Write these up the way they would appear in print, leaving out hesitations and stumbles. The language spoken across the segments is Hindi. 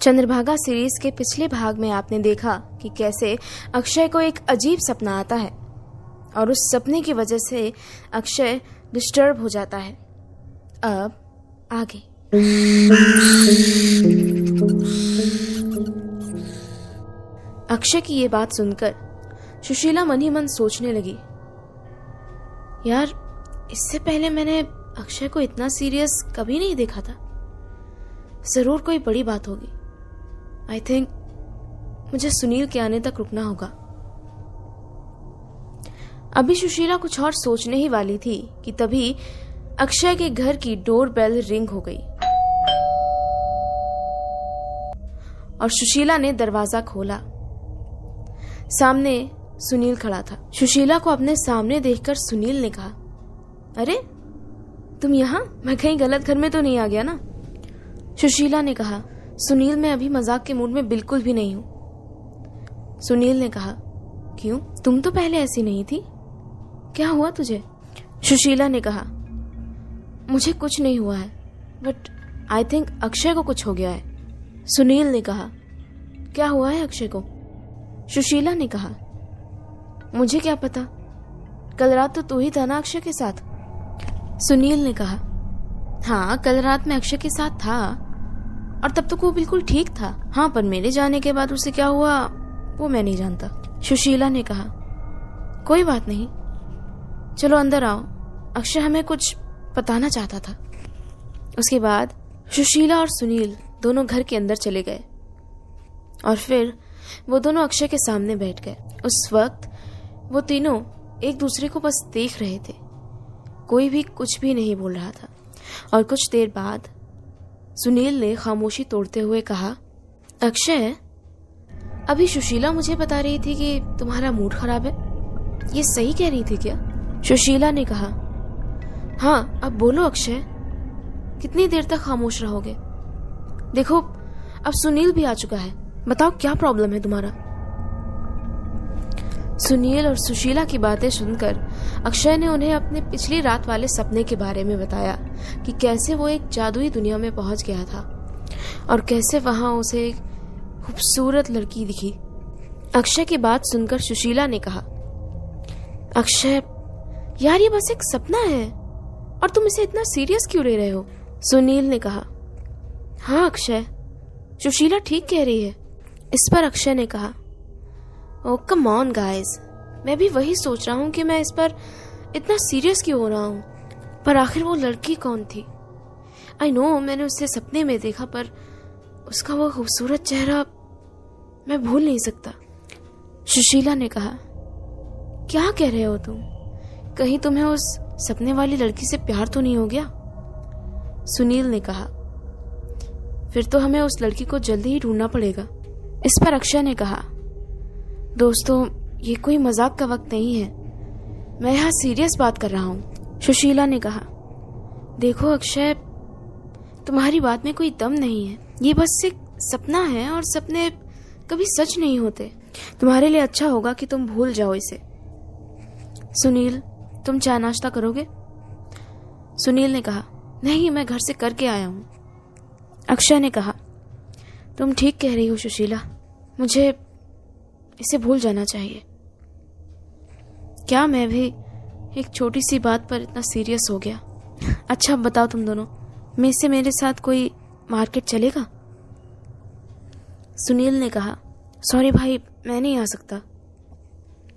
चंद्रभागा सीरीज के पिछले भाग में आपने देखा कि कैसे अक्षय को एक अजीब सपना आता है और उस सपने की वजह से अक्षय डिस्टर्ब हो जाता है। अब आगे। अक्षय की ये बात सुनकर सुशीला मन ही मन सोचने लगी, यार इससे पहले मैंने अक्षय को इतना सीरियस कभी नहीं देखा था। जरूर कोई बड़ी बात होगी। आई थिंक मुझे सुनील के आने तक रुकना होगा। अभी सुशीला कुछ और सोचने ही वाली थी कि तभी अक्षय के घर की डोर बेल रिंग हो गई और सुशीला ने दरवाजा खोला। सामने सुनील खड़ा था। सुशीला को अपने सामने देखकर सुनील ने कहा, अरे तुम यहाँ? मैं कहीं गलत घर में तो नहीं आ गया ना? सुशीला ने कहा, सुनील मैं अभी मजाक के मूड में बिल्कुल भी नहीं हूं। सुनील ने कहा, क्यों? तुम तो पहले ऐसी नहीं थी, क्या हुआ तुझे? सुशीला ने कहा, मुझे कुछ नहीं हुआ है, बट आई थिंक अक्षय को कुछ हो गया है। सुनील ने कहा, क्या हुआ है अक्षय को? सुशीला ने कहा, मुझे क्या पता, कल रात तो तू ही था ना अक्षय के साथ? सुनील ने कहा, हाँ कल रात मैं अक्षय के साथ था और तब तक वो बिल्कुल ठीक था। हाँ पर मेरे जाने के बाद उसे क्या हुआ वो मैं नहीं जानता। सुशीला ने कहा, कोई बात नहीं, चलो अंदर आओ, अक्षय हमें कुछ बताना चाहता था। उसके बाद सुशीला और सुनील दोनों घर के अंदर चले गए और फिर वो दोनों अक्षय के सामने बैठ गए। उस वक्त वो तीनों एक दूसरे को बस देख रहे थे, कोई भी कुछ भी नहीं बोल रहा था। और कुछ देर बाद सुनील ने खामोशी तोड़ते हुए कहा, अक्षय अभी सुशीला मुझे बता रही थी कि तुम्हारा मूड खराब है, ये सही कह रही थी क्या? सुशीला ने कहा, हाँ अब बोलो अक्षय, कितनी देर तक खामोश रहोगे? देखो अब सुनील भी आ चुका है, बताओ क्या प्रॉब्लम है तुम्हारा? सुनील और सुशीला की बातें सुनकर अक्षय ने उन्हें अपने पिछली रात वाले सपने के बारे में बताया कि कैसे वो एक जादुई दुनिया में पहुंच गया था और कैसे वहां उसे एक खूबसूरत लड़की दिखी। अक्षय की बात सुनकर सुशीला ने कहा, अक्षय यार ये बस एक सपना है और तुम इसे इतना सीरियस क्यों ले रहे हो? सुनील ने कहा, हाँ अक्षय सुशीला ठीक कह रही है। इस पर अक्षय ने कहा, ओह कम ऑन गाइस, मैं भी वही सोच रहा हूँ कि मैं इस पर इतना सीरियस क्यों हो रहा हूँ, पर आखिर वो लड़की कौन थी? आई नो मैंने उसे सपने में देखा, पर उसका वो खूबसूरत चेहरा मैं भूल नहीं सकता। सुशीला ने कहा, क्या कह रहे हो तुम? कहीं तुम्हें उस सपने वाली लड़की से प्यार तो नहीं हो गया? सुनील ने कहा, फिर तो हमें उस लड़की को जल्दी ही ढूंढना पड़ेगा। इस पर अक्षय ने कहा, दोस्तों ये कोई मजाक का वक्त नहीं है, मैं यहाँ सीरियस बात कर रहा हूँ। सुशीला ने कहा, देखो अक्षय तुम्हारी बात में कोई दम नहीं है, ये बस एक सपना है और सपने कभी सच नहीं होते। तुम्हारे लिए अच्छा होगा कि तुम भूल जाओ इसे। सुनील तुम चाय नाश्ता करोगे? सुनील ने कहा, नहीं मैं घर से करके आया हूँ। अक्षय ने कहा, तुम ठीक कह रही हो सुशीला, मुझे इसे भूल जाना चाहिए। क्या मैं भी एक छोटी सी बात पर इतना सीरियस हो गया? अच्छा बताओ तुम दोनों, में से मेरे साथ कोई मार्केट चलेगा? सुनील ने कहा, सॉरी भाई मैं नहीं आ सकता,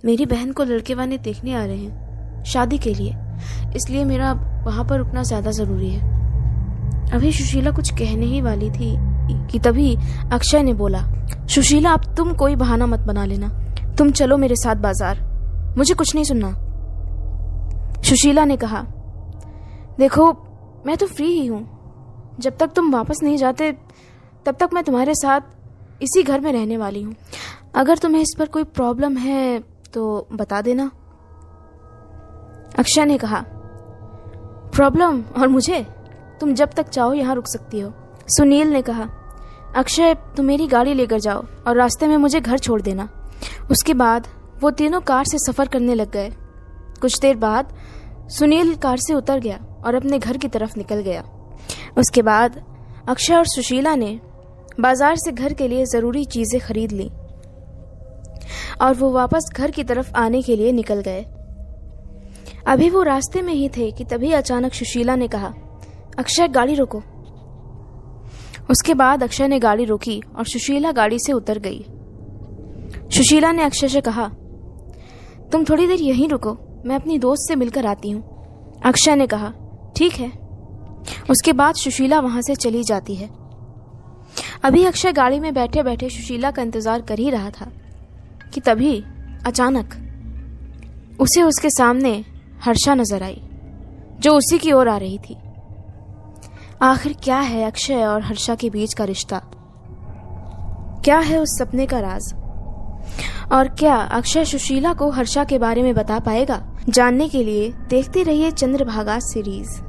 मेरी बहन को लड़के वाले देखने आ रहे हैं शादी के लिए, इसलिए मेरा वहां पर रुकना ज्यादा जरूरी है। अभी सुशीला कुछ कहने ही वाली थी कि तभी अक्षय ने बोला, सुशीला अब तुम कोई बहाना मत बना लेना, तुम चलो मेरे साथ बाजार, मुझे कुछ नहीं सुनना। सुशीला ने कहा, देखो मैं तो फ्री ही हूं, जब तक तुम वापस नहीं जाते तब तक मैं तुम्हारे साथ इसी घर में रहने वाली हूं, अगर तुम्हें इस पर कोई प्रॉब्लम है तो बता देना। अक्षय ने कहा, प्रॉब्लम? और मुझे? तुम जब तक चाहो यहाँ रुक सकती हो। सुनील ने कहा, अक्षय तुम मेरी गाड़ी लेकर जाओ और रास्ते में मुझे घर छोड़ देना। उसके बाद वो तीनों कार से सफर करने लग गए। कुछ देर बाद सुनील कार से उतर गया और अपने घर की तरफ निकल गया। उसके बाद अक्षय और सुशीला ने बाजार से घर के लिए जरूरी चीजें खरीद ली और वो वापस घर की तरफ आने के लिए निकल गए। अभी वो रास्ते में ही थे कि तभी अचानक सुशीला ने कहा, अक्षय गाड़ी रोको। उसके बाद अक्षय ने गाड़ी रोकी और सुशीला गाड़ी से उतर गई। सुशीला ने अक्षय से कहा, तुम थोड़ी देर यहीं रुको, मैं अपनी दोस्त से मिलकर आती हूँ। अक्षय ने कहा, ठीक है। उसके बाद सुशीला वहां से चली जाती है। अभी अक्षय गाड़ी में बैठे बैठे सुशीला का इंतजार कर ही रहा था कि तभी अचानक उसे उसके सामने हर्षा नजर आई, जो उसी की ओर आ रही थी। आखिर क्या है अक्षय और हर्षा के बीच का रिश्ता? क्या है उस सपने का राज? और क्या अक्षय सुशीला को हर्षा के बारे में बता पाएगा? जानने के लिए देखते रहिए चंद्रभागा सीरीज।